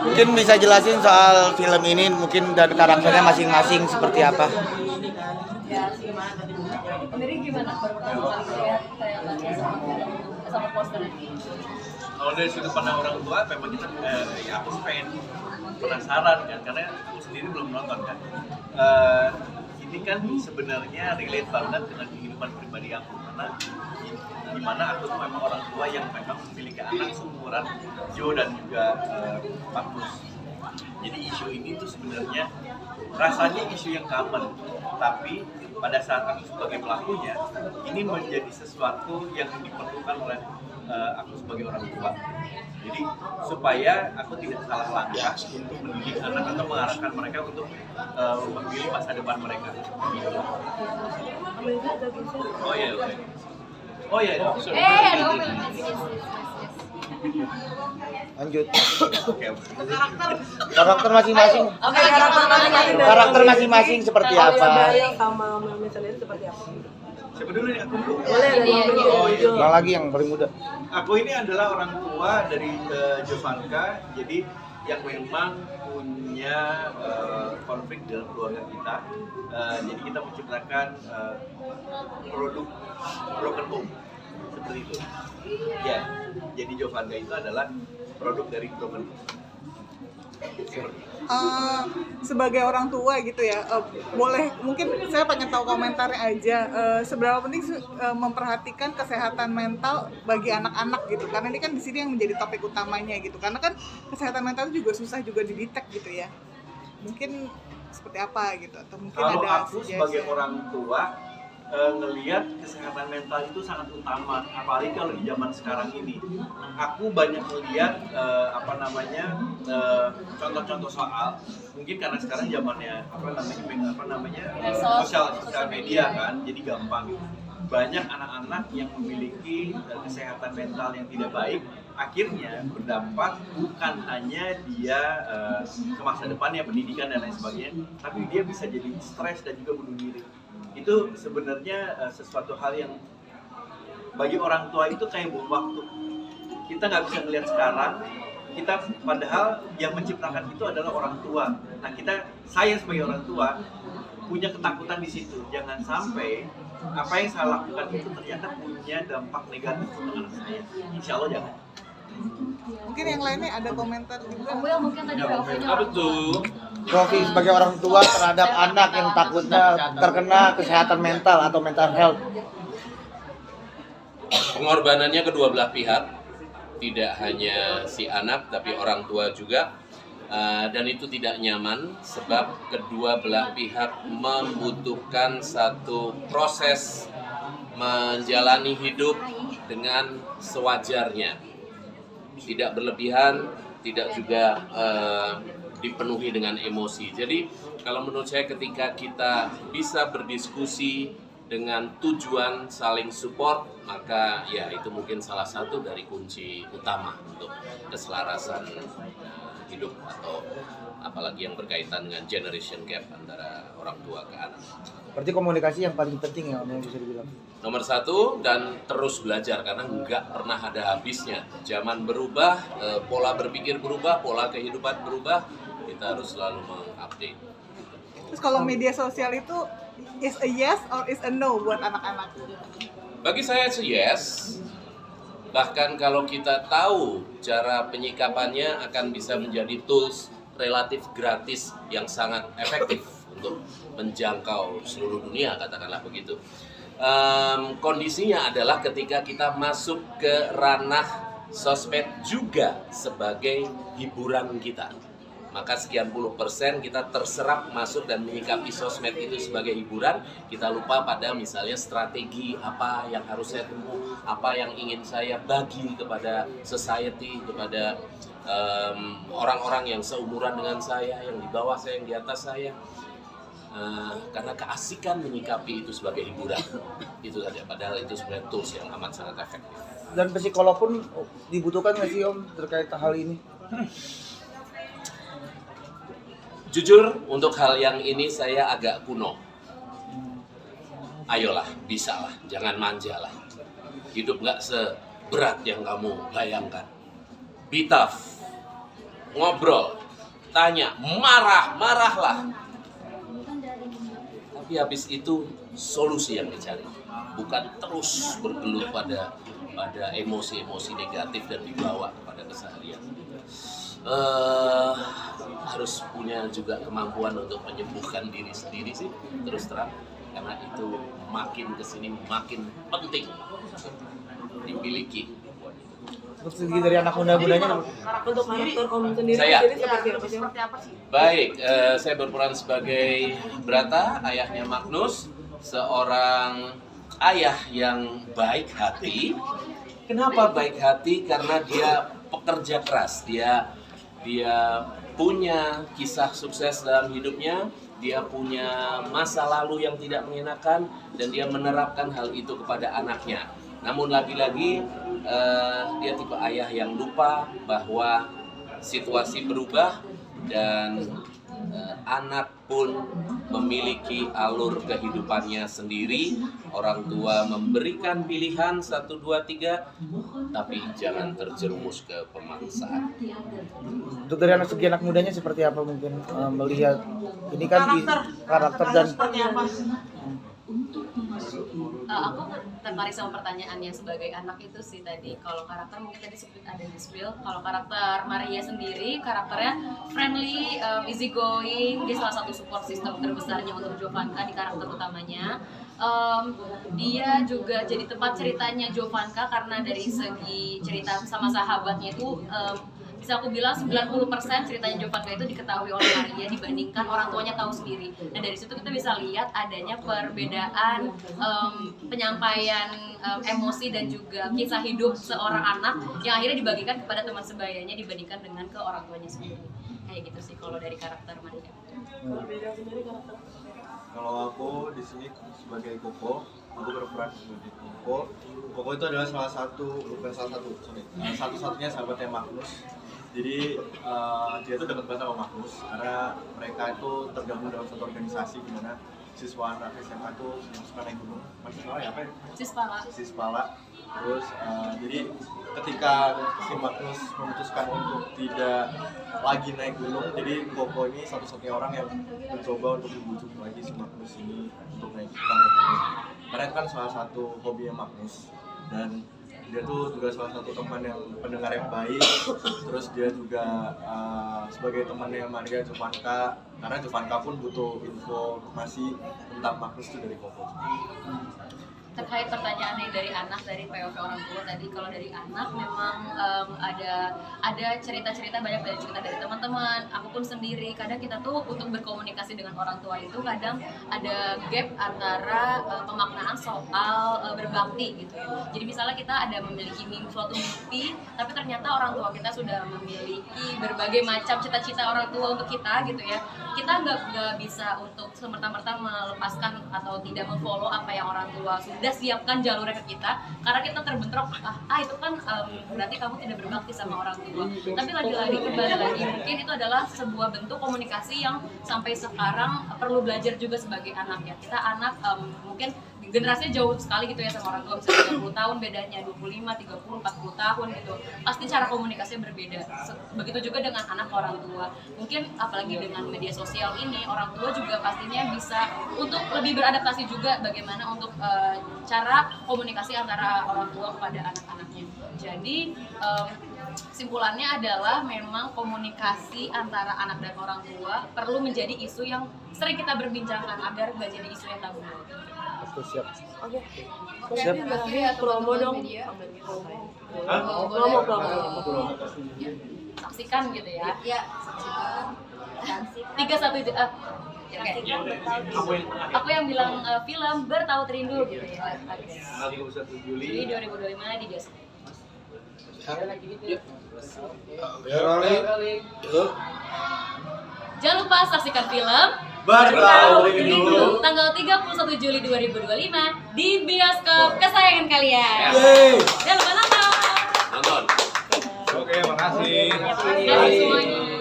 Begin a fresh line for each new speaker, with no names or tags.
Mungkin bisa jelasin soal film ini mungkin dan karakternya masing-masing seperti apa?
Sendiri gimana pertama kali lihat tayangannya sama poster ini?
Kalau dari sudut pandang orang tua, memang kita ya aku pengen penasaran kan, karena aku sendiri belum nonton kan. Ini kan sebenarnya relate banget dengan kehidupan pribadi aku, karena dimana aku tuh memang orang tua yang memang memiliki anak seumuran Jo dan juga Markus. Jadi isu ini tuh sebenarnya rasanya isu yang common, tapi pada saat aku sebagai pelakunya, ini menjadi sesuatu yang diperlukan oleh aku sebagai orang tua. Jadi supaya aku tidak salah langkah untuk mendidik anak atau mengarahkan mereka untuk memilih masa depan mereka. Oh iya, oke. Oh iya,
Lanjut.
Oke.
Karakter masing-masing. Karakter masing-masing seperti apa?
Sama Mami sendiri seperti apa?
Siapa dulu nih? Aku dulu.
Boleh dari
Oh, iya.
Yang lagi yang paling muda.
Aku ini adalah orang tua dari Jovanka, jadi yang memang punya konflik dalam keluarga kita. Jadi kita menciptakan produk broken home seperti itu. Ya, jadi Jovanka itu adalah produk dari broken home.
Sebagai orang tua gitu ya, boleh mungkin saya pengen tahu komentarnya aja, seberapa penting memperhatikan kesehatan mental bagi anak-anak gitu, karena ini kan di sini yang menjadi topik utamanya gitu, karena kan kesehatan mental juga susah juga didetek gitu ya, mungkin seperti apa gitu, atau mungkin
kalau
ada
aku sebagai orang tua ngelihat kesehatan mental itu sangat utama, apalagi kalau di zaman sekarang ini. Aku banyak melihat contoh-contoh soal, mungkin karena sekarang zamannya sosial media kan, jadi gampang. Banyak anak-anak yang memiliki kesehatan mental yang tidak baik, akhirnya berdampak bukan hanya dia ke masa depannya, pendidikan dan lain sebagainya, tapi dia bisa jadi stres dan juga bunuh diri. Itu sebenarnya sesuatu hal yang bagi orang tua itu kayak bom waktu. Kita nggak bisa melihat sekarang, kita padahal yang menciptakan itu adalah orang tua. Nah saya sebagai orang tua punya ketakutan di situ. Jangan sampai apa yang saya lakukan itu ternyata punya dampak negatif untuk anak saya. Insya Allah jangan.
mungkin yang lainnya ada komentar juga.
Will mungkin tadi POV-nya
Apa tuh?
Rofi sebagai orang tua terhadap anak yang takutnya terkena kesehatan mental atau mental health.
Pengorbanannya kedua belah pihak, tidak hanya si anak tapi orang tua juga, dan itu tidak nyaman sebab kedua belah pihak membutuhkan satu proses menjalani hidup dengan sewajarnya, tidak berlebihan, tidak juga dipenuhi dengan emosi. Jadi kalau menurut saya ketika kita bisa berdiskusi dengan tujuan saling support, maka ya itu mungkin salah satu dari kunci utama untuk keselarasan hidup, atau apalagi yang berkaitan dengan generation gap antara orang tua ke anak.
Berarti komunikasi yang paling penting ya, Om, yang bisa dibilang.
Nomor satu, dan terus belajar karena nggak pernah ada habisnya. Zaman berubah, pola berpikir berubah, pola kehidupan berubah, kita harus selalu mengupdate.
Terus kalau media sosial itu is a yes or is a no buat anak-anak?
Bagi saya sih yes. Bahkan kalau kita tahu cara penyikapannya akan bisa menjadi tools relatif gratis yang sangat efektif untuk menjangkau seluruh dunia, katakanlah begitu. Kondisinya adalah ketika kita masuk ke ranah sosmed juga sebagai hiburan kita, maka sekian puluh persen kita terserap masuk dan menyikapi sosmed itu sebagai hiburan. Kita lupa pada misalnya strategi apa yang harus saya tempuh, apa yang ingin saya bagi kepada society, kepada orang-orang yang seumuran dengan saya, yang di bawah saya, yang di atas saya. Karena keasikan menyikapi itu sebagai hiburan itu saja, padahal itu sebenarnya tools yang amat sangat efektif.
Dan psikolog pun dibutuhkan nggak sih, Om, terkait hal ini?
Jujur, untuk hal yang ini saya agak kuno. Ayolah, bisalah, jangan manja lah. Hidup nggak seberat yang kamu bayangkan. Be tough, ngobrol, tanya, marahlah. Tapi habis itu solusi yang dicari, bukan terus bergelut pada emosi-emosi negatif dan dibawa kepada keseharian. Harus punya juga kemampuan untuk menyembuhkan diri sendiri sih, terus terang, karena itu makin kesini makin penting dimiliki.
Untuk segi dari anak muda-mudanya,
Untuk karakter kamu sendiri
Saya.
seperti apa sih?
Baik, saya berperan sebagai Brata, ayahnya Magnus, seorang ayah yang baik hati. Kenapa baik hati? Karena dia pekerja keras, dia punya kisah sukses dalam hidupnya, dia punya masa lalu yang tidak mengenakan, dan dia menerapkan hal itu kepada anaknya. Namun lagi-lagi dia tipe ayah yang lupa bahwa situasi berubah dan anak pun memiliki alur kehidupannya sendiri. Orang tua memberikan pilihan 1, 2, 3, tapi jangan terjerumus ke pemaksaan.
untuk dari segi anak mudanya seperti apa mungkin melihat ini kan karakter dan
Seperti apa?
Aku tertarik sama pertanyaannya sebagai anak itu sih tadi. Kalau karakter mungkin tadi ada di spill. Kalau karakter Maria sendiri, karakternya friendly, easy going. Dia salah satu support system terbesarnya untuk Jovanka di karakter utamanya. Dia juga jadi tempat ceritanya Jovanka karena dari segi cerita sama sahabatnya itu bisa aku bilang 90% ceritanya Jovanka itu diketahui oleh Maria dibandingkan orang tuanya tahu sendiri. Dan dari situ kita bisa lihat adanya perbedaan penyampaian emosi dan juga kisah hidup seorang anak yang akhirnya dibagikan kepada teman sebayanya dibandingkan dengan ke orang tuanya sendiri. Kayak gitu sih kalau dari karakter Maria.
Kalau aku di sini sebagai Koko, aku berperan sebagai Koko. Koko itu adalah satu-satunya sahabatnya Magnus. Jadi dia tuh dekat banget sama Magnus karena mereka itu tergabung dalam satu organisasi di mana siswa anak SMA itu yang suka naik gunung. Mahasiswa ya apa ya? Sispala. Terus jadi ketika si Magnus memutuskan untuk tidak lagi naik gunung, jadi Koko ini satu-satunya orang yang mencoba untuk membujuk lagi si Magnus ini untuk naik gunung. Karena itu kan salah satu hobinya Magnus, dan dia tuh juga salah satu teman yang pendengar yang baik. Terus dia juga sebagai temannya Maria Jovanka, karena Jovanka pun butuh informasi tentang Magnus itu dari Koko.
Terkait pertanyaannya dari anak, dari POV orang tua tadi, kalau dari anak memang ada cerita-cerita, banyak dari cerita dari teman-teman, aku pun sendiri. Kadang kita tuh untuk berkomunikasi dengan orang tua itu kadang ada gap antara pemaknaan soal berbakti gitu ya. Jadi misalnya kita ada memiliki suatu mimpi, tapi ternyata orang tua kita sudah memiliki berbagai macam cita-cita orang tua untuk kita gitu ya. Kita nggak bisa untuk semerta-merta melepaskan atau tidak memfollow apa yang orang tua sudah siapkan jalurnya ke kita, karena kita terbentrok itu kan berarti kamu tidak berbakti sama orang tua. Tapi lagi-lagi kembali lagi, mungkin itu adalah sebuah bentuk komunikasi yang sampai sekarang perlu belajar juga sebagai anak ya. Kita anak mungkin generasinya jauh sekali gitu ya sama orang tua, misalnya 30 tahun bedanya, 25, 30, 40 tahun gitu. Pasti cara komunikasinya berbeda. Begitu juga dengan anak orang tua. Mungkin apalagi dengan media sosial ini, orang tua juga pastinya bisa untuk lebih beradaptasi juga bagaimana untuk cara komunikasi antara orang tua kepada anak-anaknya. Jadi simpulannya adalah memang komunikasi antara anak dan orang tua perlu menjadi isu yang sering kita berbincangkan agar nggak jadi isu yang tabu.
siap.
Oke.
Siap.
Promo dong. Promo.
Saksikan gitu ya.
Ya, saksikan.
31 Aku yang bilang film Bertaut Rindu gitu ya.
Tanggal 31 Juli.
Juli 2025 di bioskop. Jangan lupa saksikan film
Bertaut Rindu
tanggal 31 Juli 2025 di bioskop kesayangan kalian. Jangan lupa nonton.
Nonton.
Oke, makasih.
Terima kasih semuanya.